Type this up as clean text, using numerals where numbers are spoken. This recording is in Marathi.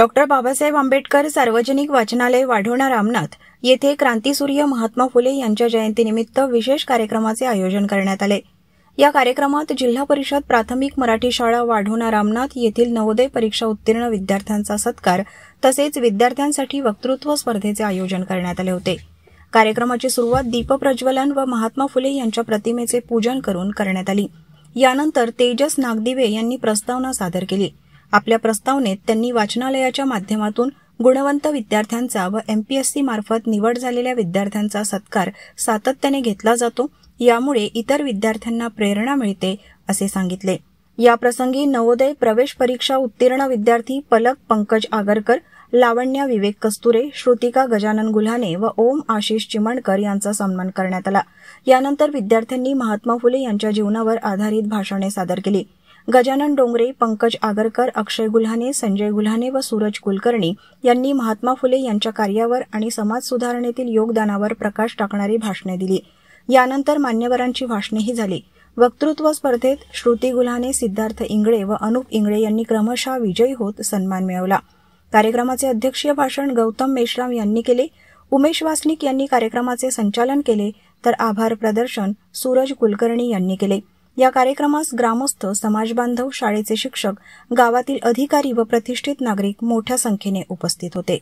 डॉक्टर बाबासाहेब आंबेडकर सार्वजनिक वाचनालय वाढवणा रामनाथ येथे क्रांतीसूर्य महात्मा फुले यांच्या जयंतीनिमित्त विशेष कार्यक्रमाचे आयोजन करण्यात आले। या कार्यक्रमात जिल्हा परिषद प्राथमिक मराठी शाळा वाढवणा रामनाथ येथील नवोदय परीक्षा उत्तीर्ण विद्यार्थ्यांचा सत्कार तसेच विद्यार्थ्यांसाठी वक्तृत्व स्पर्धेचे आयोजन करण्यात आले होते। कार्यक्रमाची सुरुवात दीपप्रज्वलन व महात्मा फुले यांच्या प्रतिमेचे पूजन करून करण्यात आली। यानंतर तेजस नागदिवे यांनी प्रस्तावना सादर केली। आपल्या प्रस्तावनेत त्यांनी वाचनालयाच्या माध्यमातून गुणवंत विद्यार्थ्यांचा व एमपीएससी मार्फत निवड झालेल्या विद्यार्थ्यांचा सत्कार सातत्याने घेतला जातो, यामुळे इतर विद्यार्थ्यांना प्रेरणा मिळते असे सांगितले। याप्रसंगी नवोदय प्रवेश परीक्षा उत्तीर्ण विद्यार्थी पलक पंकज आगरकर, लावण्या विवेक कस्तुरे, श्रुतिका गजानन गुल्हाने व ओम आशिष चिमणकर यांचा सन्मान करण्यात आला। यानंतर विद्यार्थ्यांनी महात्मा फुले यांच्या जीवनावर आधारित भाषणे सादर केली। गजानन डोंगरे, पंकज आगरकर, अक्षय गुल्हाने, संजय गुल्हाने व सूरज कुलकर्णी यांनी महात्मा फुले यांच्या कार्यावर आणि समाज सुधारणेतील योगदानावर प्रकाश टाकणारी भाषणे दिली। यानंतर मान्यवरांची भाषणेही झाली। वक्तृत्व स्पर्धेत श्रुती गुल्हाने, सिद्धार्थ इंगळे व अनुप इंगळे यांनी क्रमशः विजयी होत सन्मान मिळवला। कार्यक्रमाचे अध्यक्षीय भाषण गौतम मेश्राम यांनी केले। उमेश वासनिक यांनी कार्यक्रमाचे संचालन केले, तर आभार प्रदर्शन सूरज कुलकर्णी यांनी केले। या कार्यक्रमास ग्रामस्थ, समाजबांधव, शाळेचे शिक्षक, गावातील अधिकारी व प्रतिष्ठित नागरिक मोठ्या संख्येने उपस्थित होते।